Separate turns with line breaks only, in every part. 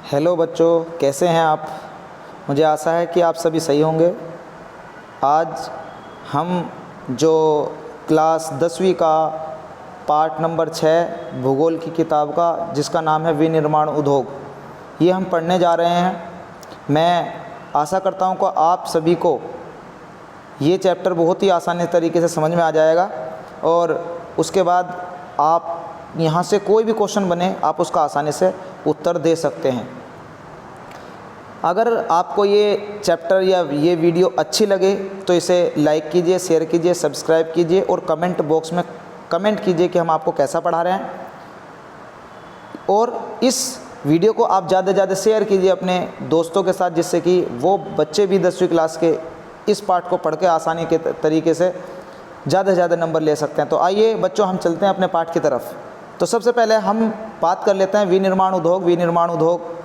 Hello बच्चों, कैसे हैं आप। मुझे आशा है कि आप सभी सही होंगे। आज हम जो क्लास 10वीं का पार्ट नंबर 6 भूगोल की किताब का, जिसका नाम है विनिर्माण उद्योग, ये हम पढ़ने जा रहे हैं। मैं आशा करता हूँ कि आप सभी को ये चैप्टर बहुत ही आसानी तरीके से समझ में आ जाएगा और उसके बाद आप यहाँ से कोई भी क्वेश्चन बने आप उसका आसानी से उत्तर दे सकते हैं। अगर आपको ये चैप्टर या ये वीडियो अच्छी लगे तो इसे लाइक कीजिए, शेयर कीजिए, सब्सक्राइब कीजिए और कमेंट बॉक्स में कमेंट कीजिए कि हम आपको कैसा पढ़ा रहे हैं। और इस वीडियो को आप ज़्यादा से ज़्यादा शेयर कीजिए अपने दोस्तों के साथ, जिससे कि वो बच्चे भी 10वीं क्लास के इस पाठ को पढ़ के आसानी के तरीके से ज़्यादा से ज़्यादा नंबर ले सकते हैं। तो आइए बच्चों, हम चलते हैं अपने पाठ की तरफ। तो सबसे पहले हम बात कर लेते हैं विनिर्माण उद्योग। विनिर्माण उद्योग,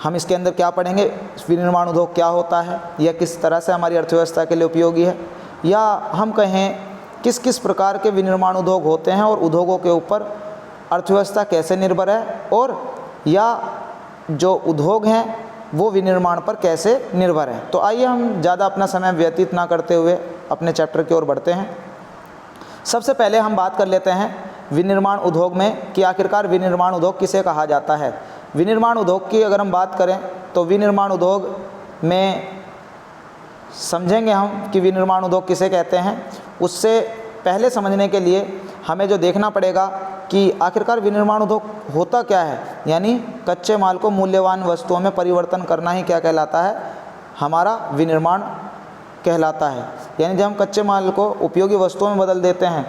हम इसके अंदर क्या पढ़ेंगे, विनिर्माण उद्योग क्या होता है, या किस तरह से हमारी अर्थव्यवस्था के लिए उपयोगी है, या हम कहें किस किस प्रकार के विनिर्माण उद्योग होते हैं और उद्योगों के ऊपर अर्थव्यवस्था कैसे निर्भर है, और या जो उद्योग हैं वो विनिर्माण पर कैसे निर्भर है। तो आइए हम ज़्यादा अपना समय व्यतीत ना करते हुए अपने चैप्टर की ओर बढ़ते हैं। सबसे पहले हम बात कर लेते हैं विनिर्माण उद्योग में कि आखिरकार विनिर्माण उद्योग किसे कहा जाता है। विनिर्माण उद्योग की अगर हम बात करें तो विनिर्माण उद्योग में समझेंगे हम कि विनिर्माण उद्योग किसे कहते हैं। उससे पहले समझने के लिए हमें जो देखना पड़ेगा कि आखिरकार विनिर्माण उद्योग होता क्या है, यानी कच्चे माल को मूल्यवान वस्तुओं में परिवर्तन करना ही क्या कहलाता है, हमारा विनिर्माण कहलाता है। यानी जब हम कच्चे माल को उपयोगी वस्तुओं में बदल देते हैं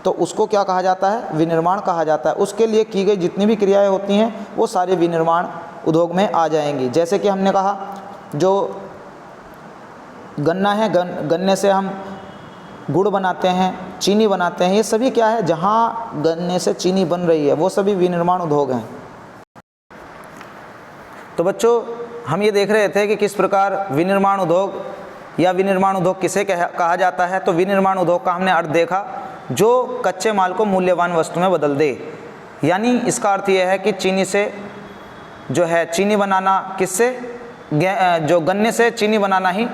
तो उसको क्या कहा जाता है, विनिर्माण कहा जाता है। उसके लिए की गई जितनी भी क्रियाएं होती हैं वो सारे विनिर्माण उद्योग में आ जाएंगी। जैसे कि हमने कहा जो गन्ना है, गन्ने से हम गुड़ बनाते हैं, चीनी बनाते हैं, ये सभी क्या है, जहाँ गन्ने से चीनी बन रही है वो सभी विनिर्माण उद्योग हैं। तो बच्चों, हम ये देख रहे थे कि किस प्रकार विनिर्माण उद्योग या विनिर्माण उद्योग किसे कहा जाता है। तो विनिर्माण उद्योग का हमने अर्थ देखा, जो कच्चे माल को मूल्यवान वस्तु में बदल दे। यानी इसका अर्थ यह है कि चीनी से जो है चीनी बनाना, किससे, जो गन्ने से चीनी बनाना ही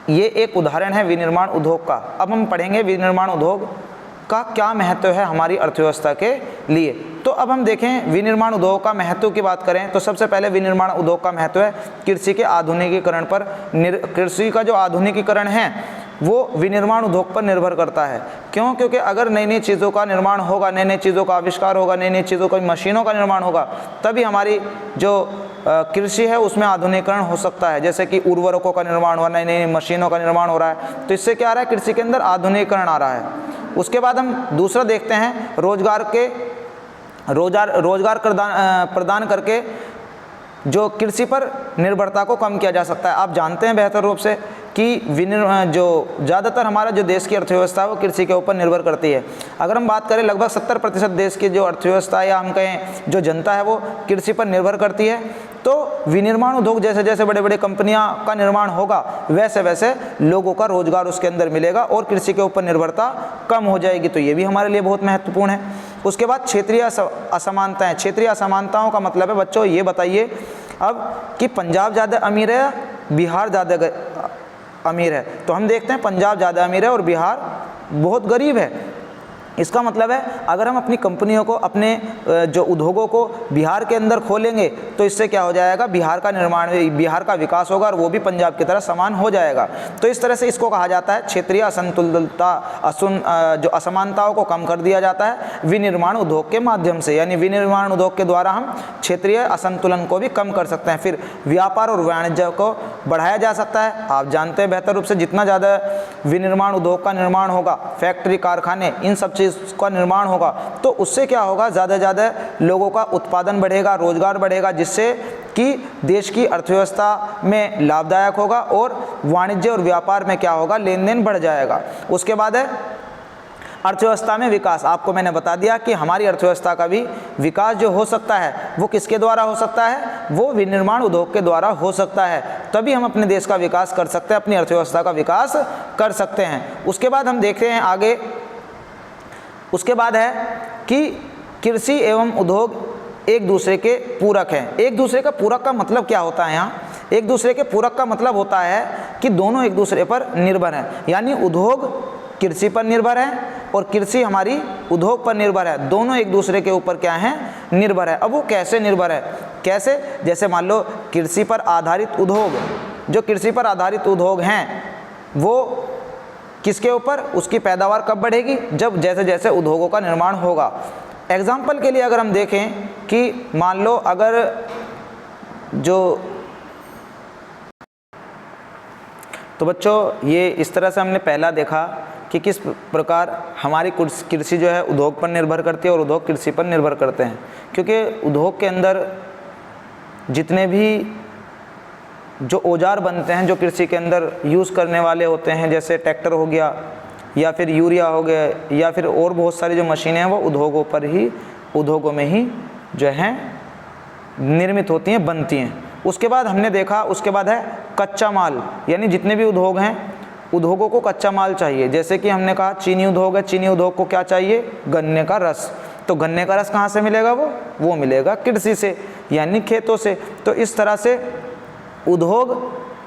ये एक उदाहरण है विनिर्माण उद्योग का। अब हम पढ़ेंगे विनिर्माण उद्योग का क्या महत्व है हमारी अर्थव्यवस्था के लिए। तो अब हम देखें विनिर्माण उद्योग का महत्व की बात करें तो सबसे पहले विनिर्माण उद्योग का महत्व है कृषि के आधुनिकीकरण पर। कृषि का जो आधुनिकीकरण है वो विनिर्माण उद्योग पर निर्भर करता है। क्यों? क्योंकि अगर नई नई चीज़ों का निर्माण होगा, नई नई चीज़ों का आविष्कार होगा, नई नई चीज़ों का मशीनों का निर्माण होगा, तभी हमारी जो कृषि है उसमें आधुनिकीकरण हो सकता है। जैसे कि उर्वरकों का निर्माण हुआ, नई नई मशीनों का निर्माण हो रहा है, तो इससे क्या आ रहा है, कृषि के अंदर आधुनिकीकरण आ रहा है। उसके बाद हम दूसरा देखते हैं रोजगार प्रदान करके जो कृषि पर निर्भरता को कम किया जा सकता है। आप जानते हैं बेहतर रूप से कि जो ज़्यादातर हमारा जो देश की अर्थव्यवस्था है वो कृषि के ऊपर निर्भर करती है। अगर हम बात करें लगभग 70% देश की जो अर्थव्यवस्था है या हम कहें जो जनता है वो कृषि पर निर्भर करती है। तो विनिर्माण उद्योग जैसे जैसे बड़े बड़े कंपनियां का निर्माण होगा वैसे वैसे लोगों का रोजगार उसके अंदर मिलेगा और कृषि के ऊपर निर्भरता कम हो जाएगी। तो ये भी हमारे लिए बहुत महत्वपूर्ण है। उसके बाद क्षेत्रीय असमानताएं। क्षेत्रीय असमानताओं का मतलब है बच्चों ये बताइए अब कि पंजाब ज़्यादा अमीर है, बिहार ज़्यादा अमीर है। तो हम देखते हैं पंजाब ज़्यादा अमीर है और बिहार बहुत गरीब है। इसका मतलब है अगर हम अपनी कंपनियों को, अपने जो उद्योगों को बिहार के अंदर खोलेंगे तो इससे क्या हो जाएगा, बिहार का निर्माण, बिहार का विकास होगा और वो भी पंजाब की तरह समान हो जाएगा। तो इस तरह से इसको कहा जाता है क्षेत्रीय असंतुलता, जो असमानताओं को कम कर दिया जाता है विनिर्माण उद्योग के माध्यम से। यानी विनिर्माण उद्योग के द्वारा हम क्षेत्रीय असंतुलन को भी कम कर सकते हैं। फिर व्यापार और वाणिज्य को बढ़ाया जा सकता है। आप जानते हैं बेहतर रूप से जितना ज़्यादा विनिर्माण उद्योग का निर्माण होगा, फैक्ट्री, कारखाने, इन सब का निर्माण होगा तो उससे क्या होगा, ज़्यादा से ज़्यादा लोगों का उत्पादन बढ़ेगा, रोजगार बढ़ेगा, जिससे कि देश की अर्थव्यवस्था में लाभदायक होगा और वाणिज्य और व्यापार में क्या होगा, लेन देन बढ़ जाएगा। उसके बाद है अर्थव्यवस्था में विकास। आपको मैंने बता दिया कि हमारी अर्थव्यवस्था का भी विकास जो हो सकता है वो किसके द्वारा हो सकता है, वो विनिर्माण उद्योग के द्वारा हो सकता है। तभी हम अपने देश का विकास कर सकते हैं, अपनी अर्थव्यवस्था का विकास कर सकते हैं। उसके बाद हम देखते हैं आगे, उसके बाद है कि कृषि एवं उद्योग एक दूसरे के पूरक हैं। एक दूसरे का पूरक का मतलब क्या होता है? यहाँ एक दूसरे के पूरक का मतलब होता है कि दोनों एक दूसरे पर निर्भर हैं, यानी उद्योग कृषि पर निर्भर है और कृषि हमारी उद्योग पर निर्भर है। दोनों एक दूसरे के ऊपर क्या है? निर्भर है। अब वो कैसे निर्भर है? कैसे? जैसे मान लो कृषि पर आधारित उद्योग, जो कृषि पर आधारित उद्योग हैं वो किसके ऊपर? उसकी पैदावार कब बढ़ेगी? जब जैसे जैसे उद्योगों का निर्माण होगा। एग्जाम्पल के लिए अगर हम देखें कि मान लो अगर जो तो बच्चों ये इस तरह से हमने पहला देखा कि किस प्रकार हमारी कृषि जो है उद्योग पर निर्भर करती है और उद्योग कृषि पर निर्भर करते हैं, क्योंकि उद्योग के अंदर जितने भी जो औजार बनते हैं जो कृषि के अंदर यूज़ करने वाले होते हैं, जैसे ट्रैक्टर हो गया या फिर यूरिया हो गया या फिर और बहुत सारी जो मशीनें हैं वो उद्योगों में ही जो हैं निर्मित होती हैं, बनती हैं। उसके बाद हमने देखा, उसके बाद है कच्चा माल, यानी जितने भी उद्योग हैं उद्योगों को कच्चा माल चाहिए। जैसे कि हमने कहा चीनी उद्योग है, चीनी उद्योग को क्या चाहिए? गन्ने का रस। तो गन्ने का रस कहाँ से मिलेगा? वो मिलेगा कृषि से, यानी खेतों से। तो इस तरह से उद्योग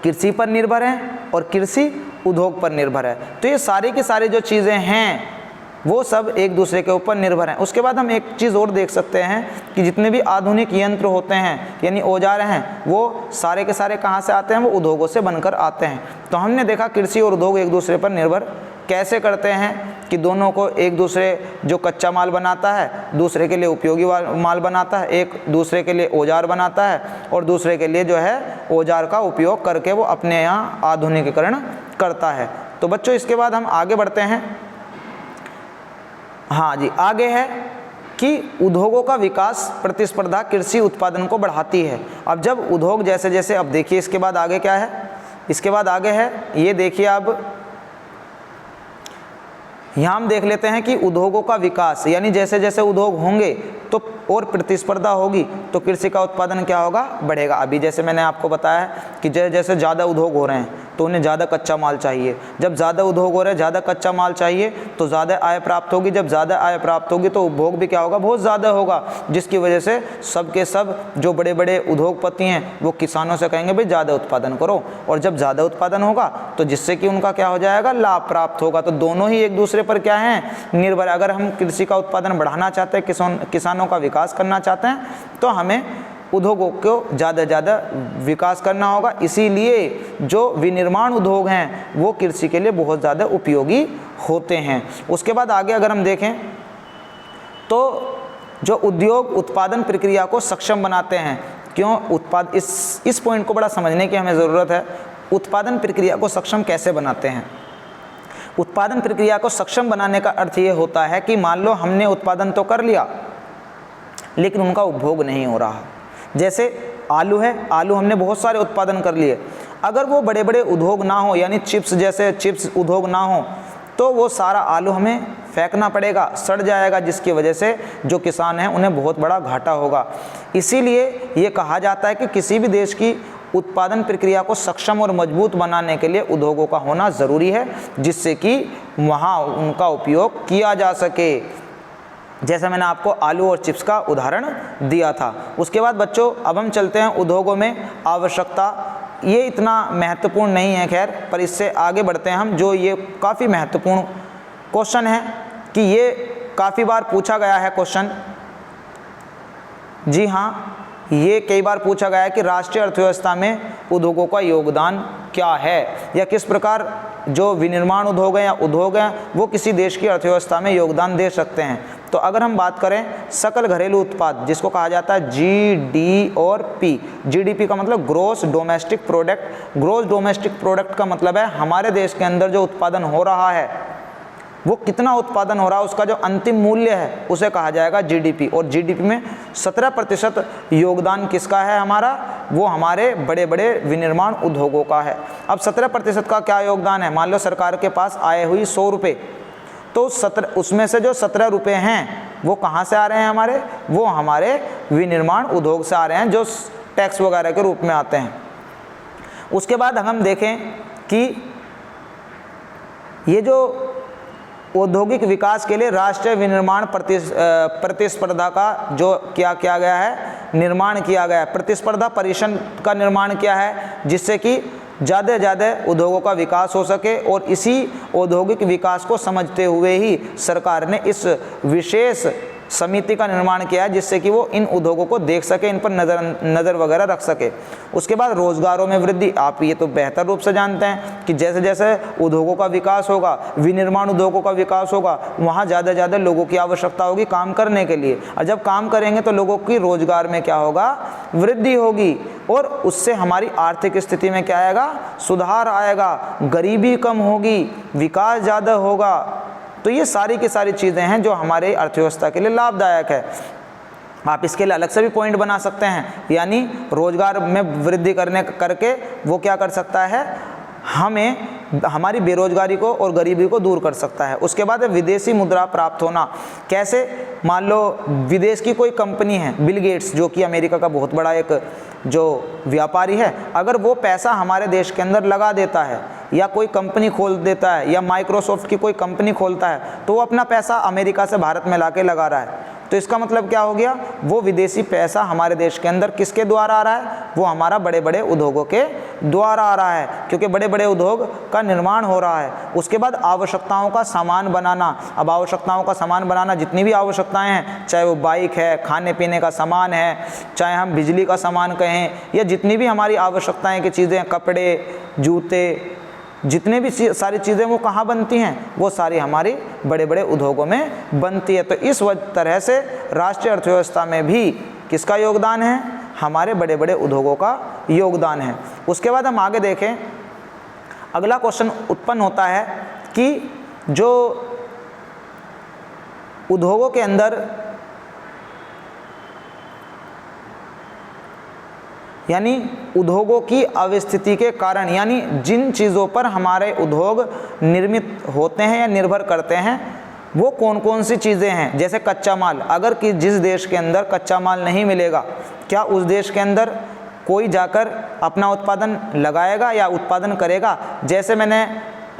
कृषि पर निर्भर हैं और कृषि उद्योग पर निर्भर है। तो ये सारी की सारी जो चीज़ें हैं वो सब एक दूसरे के ऊपर निर्भर हैं। उसके बाद हम एक चीज़ और देख सकते हैं कि जितने भी आधुनिक यंत्र होते हैं यानी औजार हैं वो सारे के सारे कहाँ से आते हैं? वो उद्योगों से बनकर आते हैं। तो हमने देखा कृषि और उद्योग एक दूसरे पर निर्भर कैसे करते हैं कि दोनों को एक दूसरे जो कच्चा माल बनाता है दूसरे के लिए उपयोगी माल बनाता है, एक दूसरे के लिए औजार बनाता है और दूसरे के लिए जो है औजार का उपयोग करके वो अपने यहाँ आधुनिकीकरण करता है। तो बच्चों इसके बाद हम आगे बढ़ते हैं। हाँ जी, आगे है कि उद्योगों का विकास प्रतिस्पर्धा कृषि उत्पादन को बढ़ाती है। अब जब उद्योग जैसे जैसे, अब देखिए इसके बाद आगे क्या है? इसके बाद आगे है ये देखिए, अब यहाँ हम देख लेते हैं कि उद्योगों का विकास यानी जैसे जैसे उद्योग होंगे तो और प्रतिस्पर्धा होगी तो कृषि का उत्पादन क्या होगा? बढ़ेगा। अभी जैसे मैंने आपको बताया कि जैसे जैसे ज़्यादा उद्योग हो रहे हैं तो उन्हें ज़्यादा कच्चा माल चाहिए। जब ज़्यादा उद्योग हो रहे हैं, ज़्यादा कच्चा माल चाहिए तो ज़्यादा आय प्राप्त होगी। जब ज़्यादा आय प्राप्त होगी तो उपभोग भी क्या होगा? बहुत ज़्यादा होगा, जिसकी वजह से सब के सब जो बड़े बड़े उद्योगपति हैं वो किसानों से कहेंगे भाई ज़्यादा उत्पादन करो। और जब ज़्यादा उत्पादन होगा तो जिससे कि उनका क्या हो जाएगा? लाभ प्राप्त होगा। तो दोनों ही एक दूसरे पर क्या हैं? निर्भर। अगर हम कृषि का उत्पादन बढ़ाना चाहते हैं, किसानों का विकास करना चाहते हैं तो हमें उद्योगों को ज़्यादा ज़्यादा विकास करना होगा। इसीलिए जो विनिर्माण उद्योग हैं वो कृषि के लिए बहुत ज़्यादा उपयोगी होते हैं। उसके बाद आगे अगर हम देखें तो जो उद्योग उत्पादन प्रक्रिया को सक्षम बनाते हैं। क्यों इस पॉइंट को बड़ा समझने की हमें ज़रूरत है। उत्पादन प्रक्रिया को सक्षम कैसे बनाते हैं? उत्पादन प्रक्रिया को सक्षम बनाने का अर्थ ये होता है कि मान लो हमने उत्पादन तो कर लिया लेकिन उनका उपभोग नहीं हो रहा। जैसे आलू है, आलू हमने बहुत सारे उत्पादन कर लिए, अगर वो बड़े बड़े उद्योग ना हो यानी चिप्स जैसे चिप्स उद्योग ना हो तो वो सारा आलू हमें फेंकना पड़ेगा, सड़ जाएगा, जिसकी वजह से जो किसान हैं उन्हें बहुत बड़ा घाटा होगा। इसीलिए ये कहा जाता है कि किसी भी देश की उत्पादन प्रक्रिया को सक्षम और मजबूत बनाने के लिए उद्योगों का होना ज़रूरी है, जिससे कि वहाँ उनका उपयोग किया जा सके। जैसा मैंने आपको आलू और चिप्स का उदाहरण दिया था। उसके बाद बच्चों अब हम चलते हैं उद्योगों में आवश्यकता। ये इतना महत्वपूर्ण नहीं है खैर, पर इससे आगे बढ़ते हैं हम। जो ये काफ़ी महत्वपूर्ण क्वेश्चन है कि ये काफ़ी बार पूछा गया है क्वेश्चन। जी हाँ, ये कई बार पूछा गया है कि राष्ट्रीय अर्थव्यवस्था में उद्योगों का योगदान क्या है, या किस प्रकार जो विनिर्माण उद्योग हैं या उद्योग हैं वो किसी देश की अर्थव्यवस्था में योगदान दे सकते हैं। तो अगर हम बात करें सकल घरेलू उत्पाद, जिसको कहा जाता है GD GDP का मतलब gross domestic product. Gross domestic product का मतलब है हमारे देश के अंदर जो उत्पादन हो रहा है वो कितना उत्पादन हो रहा है, उसका जो अंतिम मूल्य है उसे कहा जाएगा GDP। और GDP में 17% योगदान किसका है हमारा? वो हमारे बड़े बड़े विनिर्माण उद्योगों का है। अब 17% का क्या योगदान है? मान लो सरकार के पास आय हुई 100 रुपये, तो उसमें से जो 17 रुपये हैं वो कहाँ से आ रहे हैं हमारे? वो हमारे विनिर्माण उद्योग से आ रहे हैं, जो टैक्स वगैरह के रूप में आते हैं। उसके बाद हम देखें कि ये जो औद्योगिक विकास के लिए राष्ट्रीय विनिर्माण प्रतिस्पर्धा का जो क्या किया गया है, निर्माण किया गया है। प्रतिस्पर्धा परिषद का निर्माण किया है जिससे कि ज़्यादा से ज़्यादा उद्योगों का विकास हो सके, और इसी औद्योगिक विकास को समझते हुए ही सरकार ने इस विशेष समिति का निर्माण किया है जिससे कि वो इन उद्योगों को देख सके, इन पर नज़र वगैरह रख सके। उसके बाद रोजगारों में वृद्धि, आप ये तो बेहतर रूप से जानते हैं कि जैसे जैसे उद्योगों का विकास होगा, विनिर्माण उद्योगों का विकास होगा, वहाँ ज़्यादा से ज़्यादा लोगों की आवश्यकता होगी काम करने के लिए, और जब काम करेंगे तो लोगों की रोजगार में क्या होगा, वृद्धि होगी, और उससे हमारी आर्थिक स्थिति में क्या आएगा, सुधार आएगा, गरीबी कम होगी, विकास ज़्यादा होगा। तो ये सारी की सारी चीज़ें हैं जो हमारे अर्थव्यवस्था के लिए लाभदायक है। आप इसके लिए अलग से भी पॉइंट बना सकते हैं, यानी रोजगार में वृद्धि करके वो क्या कर सकता है, हमें हमारी बेरोजगारी को और गरीबी को दूर कर सकता है। उसके बाद विदेशी मुद्रा प्राप्त होना। कैसे? मान लो विदेश की कोई कंपनी है, बिल गेट्स जो कि अमेरिका का बहुत बड़ा एक जो व्यापारी है, अगर वो पैसा हमारे देश के अंदर लगा देता है या कोई कंपनी खोल देता है या माइक्रोसॉफ्ट की कोई कंपनी खोलता है, तो वो अपना पैसा अमेरिका से भारत में लाके लगा रहा है। तो इसका मतलब क्या हो गया, वो विदेशी पैसा हमारे देश के अंदर किसके द्वारा आ रहा है, वो हमारा बड़े बड़े उद्योगों के द्वारा आ रहा है, क्योंकि बड़े बड़े उद्योग का निर्माण हो रहा है। उसके बाद आवश्यकताओं का सामान बनाना। अब आवश्यकताओं का सामान बनाना, जितनी भी आवश्यकताएं हैं, चाहे वो बाइक है, खाने पीने का सामान है, चाहे हम बिजली का सामान कहें, या जितनी भी हमारी आवश्यकताएं की चीज़ें, कपड़े, जूते, जितने भी सारी चीज़ें वो कहाँ बनती हैं, वो सारी हमारी बड़े बड़े उद्योगों में बनती है। तो इस तरह से राष्ट्रीय अर्थव्यवस्था में भी किसका योगदान है, हमारे बड़े बड़े उद्योगों का योगदान है। उसके बाद हम आगे देखें, अगला क्वेश्चन उत्पन्न होता है कि जो उद्योगों के अंदर, यानी उद्योगों की अवस्थिति के कारण, यानी जिन चीज़ों पर हमारे उद्योग निर्मित होते हैं या निर्भर करते हैं, वो कौन कौन सी चीज़ें हैं। जैसे कच्चा माल, अगर कि जिस देश के अंदर कच्चा माल नहीं मिलेगा, क्या उस देश के अंदर कोई जाकर अपना उत्पादन लगाएगा या उत्पादन करेगा। जैसे मैंने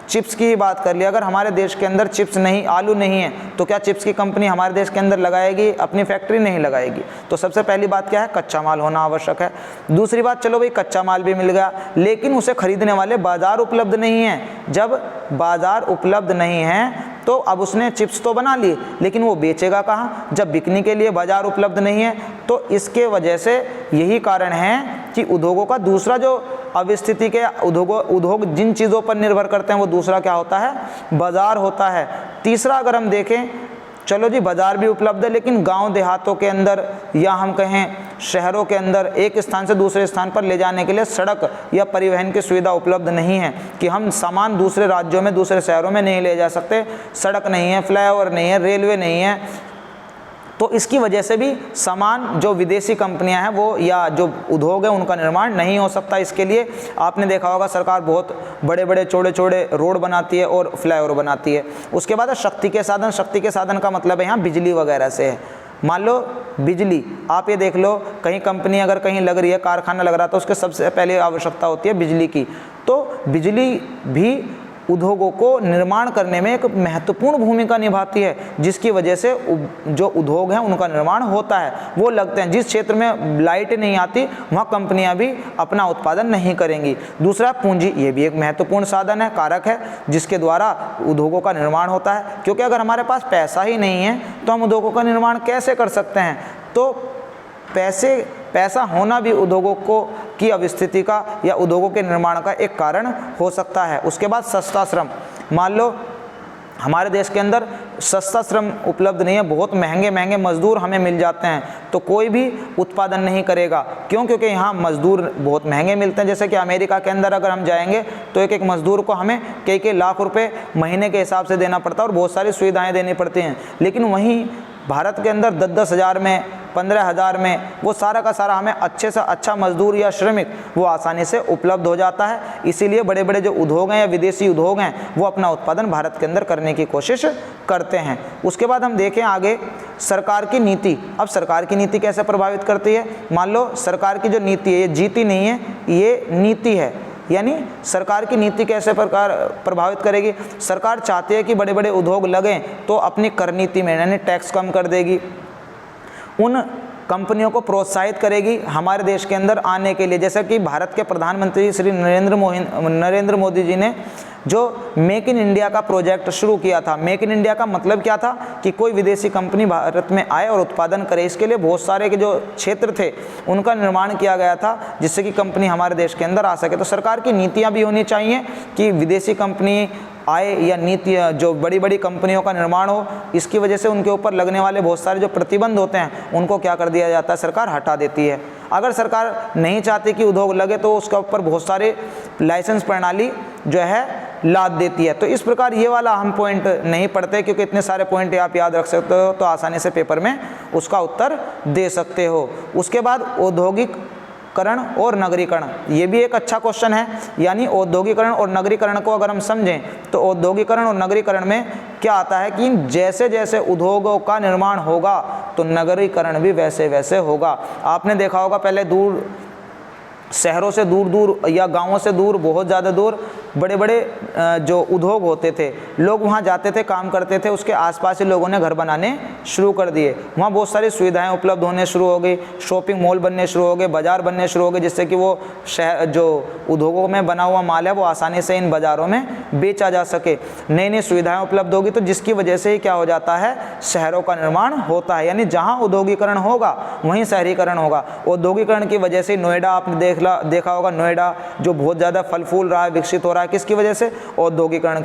चिप्स की बात कर ली, अगर हमारे देश के अंदर चिप्स नहीं, आलू नहीं है, तो क्या चिप्स की कंपनी हमारे देश के अंदर लगाएगी, अपनी फैक्ट्री नहीं लगाएगी। तो सबसे पहली बात क्या है, कच्चा माल होना आवश्यक है। दूसरी बात, चलो भाई कच्चा माल भी मिल गया, लेकिन उसे खरीदने वाले बाजार उपलब्ध नहीं है। जब बाजार उपलब्ध नहीं है तो अब उसने चिप्स तो बना ली, लेकिन वो बेचेगा कहाँ, जब बिकने के लिए बाजार उपलब्ध नहीं है। तो इसके वजह से यही कारण है कि उद्योगों का दूसरा जो अवस्थिति के उद्योग जिन चीज़ों पर निर्भर करते हैं, वो दूसरा क्या होता है, बाजार होता है। तीसरा अगर हम देखें, चलो जी बाजार भी उपलब्ध है, लेकिन गांव देहातों के अंदर या हम कहें शहरों के अंदर एक स्थान से दूसरे स्थान पर ले जाने के लिए सड़क या परिवहन की सुविधा उपलब्ध नहीं है, कि हम सामान दूसरे राज्यों में, दूसरे शहरों में नहीं ले जा सकते। सड़क नहीं है, फ्लाईओवर नहीं है, रेलवे नहीं है। तो इसकी वजह से भी सामान जो विदेशी कंपनियां हैं वो या जो उद्योग है उनका निर्माण नहीं हो सकता। इसके लिए आपने देखा होगा सरकार बहुत बड़े बड़े चौड़े चौड़े रोड बनाती है और फ्लाईओवर बनाती है। उसके बाद शक्ति के साधन, शक्ति के साधन का मतलब है यहाँ बिजली वगैरह से है। मान लो बिजली, आप ये देख लो कहीं कंपनी अगर कहीं लग रही है, कारखाना लग रहा है, तो उसके सबसे पहले आवश्यकता होती है बिजली की। तो बिजली भी उद्योगों को निर्माण करने में एक महत्वपूर्ण भूमिका निभाती है, जिसकी वजह से जो उद्योग हैं उनका निर्माण होता है, वो लगते हैं। जिस क्षेत्र में लाइट नहीं आती वहाँ कंपनियां भी अपना उत्पादन नहीं करेंगी। दूसरा पूंजी, ये भी एक महत्वपूर्ण साधन है, कारक है, जिसके द्वारा उद्योगों का निर्माण होता है। क्योंकि अगर हमारे पास पैसा ही नहीं है तो हम उद्योगों का निर्माण कैसे कर सकते हैं। तो पैसा होना भी उद्योगों को की अवस्थिति का या उद्योगों के निर्माण का एक कारण हो सकता है। उसके बाद सस्ता श्रम, मान लो हमारे देश के अंदर सस्ता श्रम उपलब्ध नहीं है, बहुत महंगे महंगे मजदूर हमें मिल जाते हैं, तो कोई भी उत्पादन नहीं करेगा। क्यों? क्योंकि यहाँ मजदूर बहुत महंगे मिलते हैं। जैसे कि अमेरिका के अंदर अगर हम जाएंगे तो एक एक मजदूर को हमें कई लाख रुपए महीने के हिसाब से देना पड़ता है और बहुत सारी सुविधाएं देनी पड़ती हैं। लेकिन वहीं भारत के अंदर 10-10 हज़ार में, 15 हज़ार में वो सारा का सारा हमें अच्छे से अच्छा मजदूर या श्रमिक वो आसानी से उपलब्ध हो जाता है। इसीलिए बड़े बड़े जो उद्योग हैं या विदेशी उद्योग हैं वो अपना उत्पादन भारत के अंदर करने की कोशिश करते हैं। उसके बाद हम देखें आगे सरकार की नीति। अब सरकार की नीति कैसे प्रभावित करती है। मान लो सरकार की जो नीति है ये जीती नहीं है, ये नीति है, यानी सरकार की नीति कैसे प्रकार प्रभावित करेगी। सरकार चाहती है कि बड़े बड़े उद्योग लगें तो अपनी कर नीति में यानी टैक्स कम कर देगी, उन कंपनियों को प्रोत्साहित करेगी हमारे देश के अंदर आने के लिए। जैसा कि भारत के प्रधानमंत्री श्री नरेंद्र मोदी जी ने जो मेक इन इंडिया का प्रोजेक्ट शुरू किया था। मेक इन इंडिया का मतलब क्या था कि कोई विदेशी कंपनी भारत में आए और उत्पादन करे। इसके लिए बहुत सारे के जो क्षेत्र थे उनका निर्माण किया गया था जिससे कि कंपनी हमारे देश के अंदर आ सके। तो सरकार की नीतियाँ भी होनी चाहिए कि विदेशी कंपनी आए या नीति जो बड़ी बड़ी कंपनियों का निर्माण हो, इसकी वजह से उनके ऊपर लगने वाले बहुत सारे जो प्रतिबंध होते हैं उनको क्या कर दिया जाता है, सरकार हटा देती है। अगर सरकार नहीं चाहती कि उद्योग लगे तो उसके ऊपर बहुत सारे लाइसेंस प्रणाली जो है लाद देती है। तो इस प्रकार ये वाला हम पॉइंट नहीं पढ़ते क्योंकि इतने सारे पॉइंट आप याद रख सकते हो तो आसानी से पेपर में उसका उत्तर दे सकते हो। उसके बाद औद्योगिकरण और नगरीकरण, ये भी एक अच्छा क्वेश्चन है। यानी औद्योगिकरण और नगरीकरण को अगर हम समझें तो औद्योगिकरण और नगरीकरण में क्या आता है कि जैसे जैसे उद्योगों का निर्माण होगा तो नगरीकरण भी वैसे वैसे होगा। आपने देखा होगा पहले दूर शहरों से दूर दूर या गांवों से दूर, बहुत ज़्यादा दूर बड़े बड़े जो उद्योग होते थे, लोग वहां जाते थे, काम करते थे, उसके आसपास ही लोगों ने घर बनाने शुरू कर दिए। वहां बहुत सारी सुविधाएं उपलब्ध होने शुरू हो गई, शॉपिंग मॉल बनने शुरू हो गए, बाज़ार बनने शुरू हो गए, जिससे कि वो शहर जो उद्योगों में बना हुआ माल है वो आसानी से इन बाज़ारों में बेचा जा सके। नई नई सुविधाएँ उपलब्ध होगी तो जिसकी वजह से ही क्या हो जाता है, शहरों का निर्माण होता है। यानी जहाँ औद्योगिकरण होगा वहीं शहरीकरण होगा। औद्योगिकरण की वजह से नोएडा आपने देखा होगा, नोएडा जो बहुत ज़्यादा फल फूल रहा है, विकसित हो रहा है, किसकी वजह से, औद्योगिकरण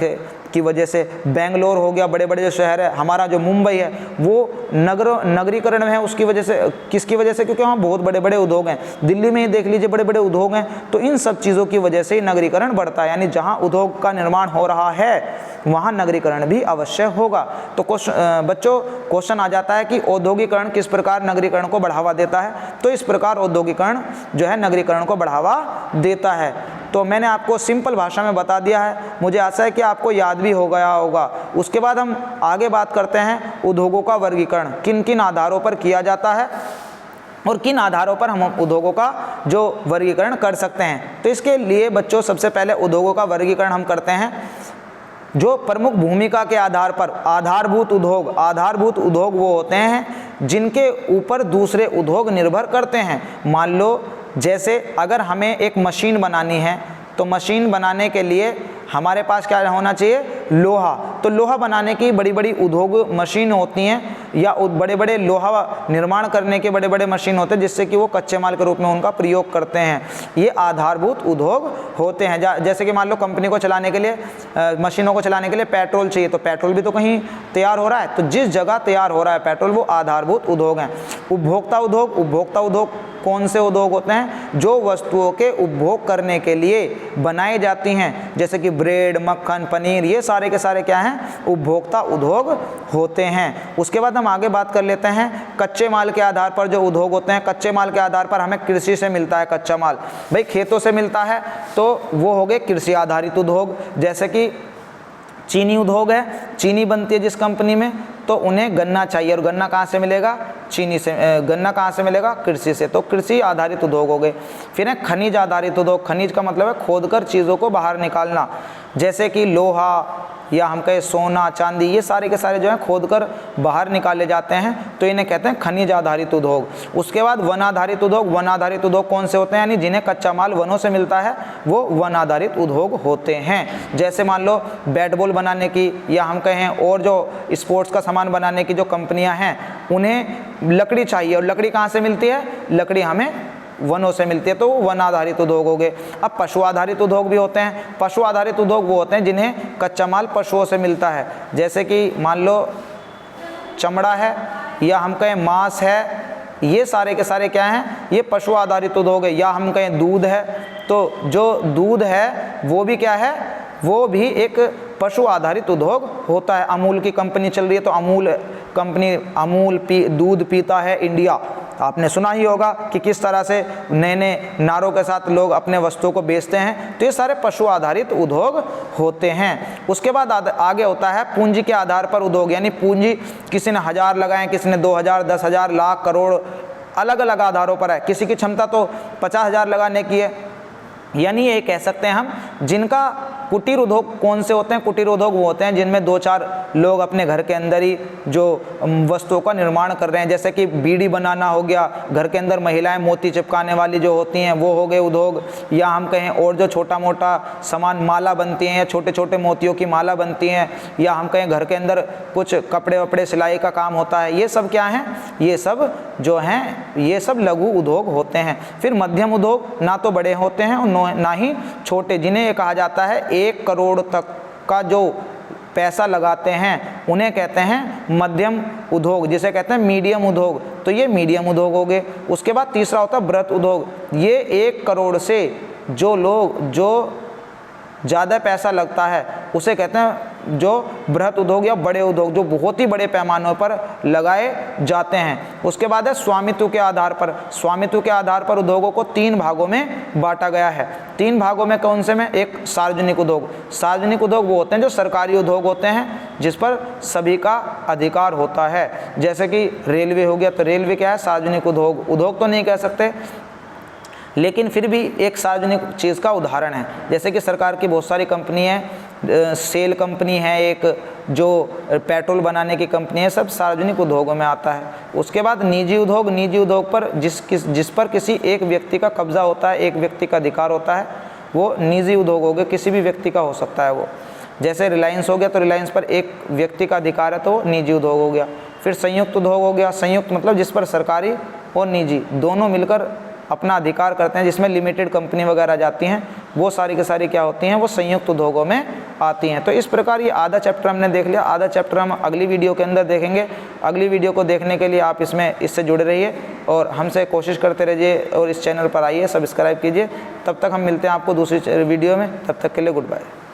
की वजह से। बेंगलोर हो गया, बड़े बड़े जो शहर है, हमारा जो मुंबई है वो नगरीकरण में है, उसकी वजह से, किसकी वजह से, क्योंकि वहाँ बहुत बड़े बड़े उद्योग हैं। दिल्ली में ही देख लीजिए बड़े बड़े उद्योग हैं। तो इन सब चीज़ों की वजह से ही नगरीकरण बढ़ता है। यानी जहाँ उद्योग का निर्माण हो रहा है वहाँ नगरीकरण भी अवश्य होगा। तो बच्चों क्वेश्चन आ जाता है कि औद्योगिकरण किस प्रकार नगरीकरण को बढ़ावा देता है। तो इस प्रकार औद्योगिकरण जो है नगरीकरण को बढ़ावा देता है। तो मैंने आपको सिंपल भाषा में बता दिया है, मुझे आशा है कि आपको याद भी हो गया होगा। उसके बाद हम आगे बात करते हैं उद्योगों का वर्गीकरण किन किन आधारों पर किया जाता है और किन आधारों पर हम उद्योगों का जो वर्गीकरण कर सकते हैं। तो इसके लिए बच्चों सबसे पहले उद्योगों का वर्गीकरण हम करते हैं जो प्रमुख भूमिका के आधार पर। आधारभूत उद्योग वो होते हैं जिनके ऊपर दूसरे उद्योग निर्भर करते हैं। मान लो जैसे अगर हमें एक मशीन बनानी है तो मशीन बनाने के लिए हमारे पास क्या होना चाहिए, लोहा। तो लोहा बनाने की बड़ी बड़ी उद्योग मशीन होती हैं या बड़े बड़े लोहा निर्माण करने के बड़े बड़े मशीन होते हैं जिससे कि वो कच्चे माल के रूप में उनका प्रयोग करते हैं। ये आधारभूत उद्योग होते हैं। जैसे कि मान लो कंपनी को चलाने के लिए, मशीनों को चलाने के लिए पेट्रोल चाहिए, तो पेट्रोल भी तो कहीं तैयार हो रहा है, तो जिस जगह तैयार हो रहा है पेट्रोल वो आधारभूत उद्योग हैं। उपभोक्ता उद्योग कौन से उद्योग होते हैं, जो वस्तुओं के उपभोग करने के लिए बनाई जाती हैं, जैसे कि ब्रेड, मक्खन, पनीर, ये सारे के सारे क्या हैं, उपभोक्ता उद्योग होते हैं। उसके बाद हम आगे बात कर लेते हैं कच्चे माल के आधार पर जो उद्योग होते हैं। कच्चे माल के आधार पर हमें कृषि से मिलता है कच्चा माल, भाई खेतों से मिलता है, तो वो हो गए कृषि आधारित उद्योग। जैसे कि चीनी उद्योग है, चीनी बनती है जिस कंपनी में, तो उन्हें गन्ना चाहिए, और गन्ना कहाँ से मिलेगा, चीनी से। गन्ना कहाँ से मिलेगा, कृषि से। तो कृषि आधारित उद्योग हो गए। फिर है खनिज आधारित उद्योग। खनिज का मतलब है खोदकर चीज़ों को बाहर निकालना, जैसे कि लोहा या हम कहें सोना, चांदी, ये सारे के सारे जो है खोदकर बाहर निकाले जाते हैं, तो इन्हें कहते हैं खनिज आधारित उद्योग। उसके बाद वन आधारित उद्योग। वन आधारित उद्योग कौन से होते हैं, यानी जिन्हें कच्चा माल वनों से मिलता है वो वन आधारित उद्योग होते हैं। जैसे मान लो बैट बॉल बनाने की या हम कहें और जो स्पोर्ट्स का सामान बनाने की जो कंपनियां हैं उन्हें लकड़ी चाहिए, और लकड़ी कहाँ से मिलती है, लकड़ी हमें वनों से मिलती है, तो वो वन आधारित उद्योग हो गए। अब पशु आधारित उद्योग भी होते हैं। पशु आधारित उद्योग वो होते हैं जिन्हें कच्चा माल पशुओं से मिलता है, जैसे कि मान लो चमड़ा है या हम कहें मांस है, ये सारे के सारे क्या हैं, ये पशु आधारित उद्योग है। या हम कहें दूध है, तो जो दूध है वो भी क्या है, वो भी एक पशु आधारित उद्योग होता है। अमूल की कंपनी चल रही है, तो अमूल कंपनी दूध पीता है इंडिया। आपने सुना ही होगा कि किस तरह से नए नए नारों के साथ लोग अपने वस्तुओं को बेचते हैं। तो ये सारे पशु आधारित उद्योग होते हैं। उसके बाद आगे होता है पूंजी के आधार पर उद्योग, यानी पूंजी किसी ने 1000 लगाए, किसी ने 2000, 10,000, लाख, करोड़, अलग अलग आधारों पर है। किसी की क्षमता तो 50,000 लगाने की है, यानी ये कह सकते हैं हम, जिनका कुटीर उद्योग कौन से होते हैं? कुटीर उद्योग वो होते हैं जिनमें 2-4 लोग अपने घर के अंदर ही जो वस्तुओं का निर्माण कर रहे हैं, जैसे कि बीड़ी बनाना हो गया, घर के अंदर महिलाएं मोती चिपकाने वाली जो होती हैं वो हो गए उद्योग, या हम कहें और जो छोटा मोटा सामान माला बनती हैं या छोटे छोटे मोतियों की माला बनती हैं, या हम कहें घर के अंदर कुछ कपड़े वपड़े सिलाई का काम होता है, ये सब क्या हैं? ये सब जो हैं ये सब लघु उद्योग होते हैं। फिर मध्यम उद्योग ना तो बड़े होते हैं और ना ही छोटे, जिन्हें ये कहा जाता है 1 करोड़ तक का जो पैसा लगाते हैं उन्हें कहते हैं मध्यम उद्योग, जिसे कहते हैं मीडियम उद्योग। तो ये मीडियम उद्योग हो गए। उसके बाद तीसरा होता है बृहत उद्योग। ये 1 करोड़ से जो ज़्यादा पैसा लगता है उसे कहते हैं जो बृहत उद्योग या बड़े उद्योग, जो बहुत ही बड़े पैमानों पर लगाए जाते हैं। उसके बाद है स्वामित्व के आधार पर। स्वामित्व के आधार पर उद्योगों को 3 भागों में बांटा गया है। 3 भागों में कौन से में? एक सार्वजनिक उद्योग। सार्वजनिक उद्योग वो होते हैं जो सरकारी उद्योग होते हैं, जिस पर सभी का अधिकार होता है। जैसे कि रेलवे हो गया, तो रेलवे क्या है? सार्वजनिक उद्योग। उद्योग तो नहीं कह सकते, लेकिन फिर भी एक सार्वजनिक चीज़ का उदाहरण है। जैसे कि सरकार की बहुत सारी कंपनी है, सेल कंपनी है, एक जो पेट्रोल बनाने की कंपनी है, सब सार्वजनिक उद्योगों में आता है। उसके बाद निजी उद्योग। निजी उद्योग पर जिस पर किसी एक व्यक्ति का कब्जा होता है, एक व्यक्ति का अधिकार होता है, वो निजी उद्योग हो गए। किसी भी व्यक्ति का हो सकता है वो। जैसे रिलायंस हो गया, तो रिलायंस पर एक व्यक्ति का अधिकार है, तो वो निजी उद्योग हो गया। फिर संयुक्त उद्योग हो गया। संयुक्त मतलब जिस पर सरकारी और निजी दोनों मिलकर अपना अधिकार करते हैं, जिसमें लिमिटेड कंपनी वगैरह जाती हैं, वो सारी की सारी क्या होती हैं? वो संयुक्त उद्योगों में आती हैं। तो इस प्रकार ये आधा चैप्टर हमने देख लिया। आधा चैप्टर हम अगली वीडियो के अंदर देखेंगे। अगली वीडियो को देखने के लिए आप इससे जुड़े रहिए और हमसे कोशिश करते रहिए और इस चैनल पर आइए, सब्सक्राइब कीजिए। तब तक हम मिलते हैं आपको दूसरी वीडियो में। तब तक के लिए गुड बाय।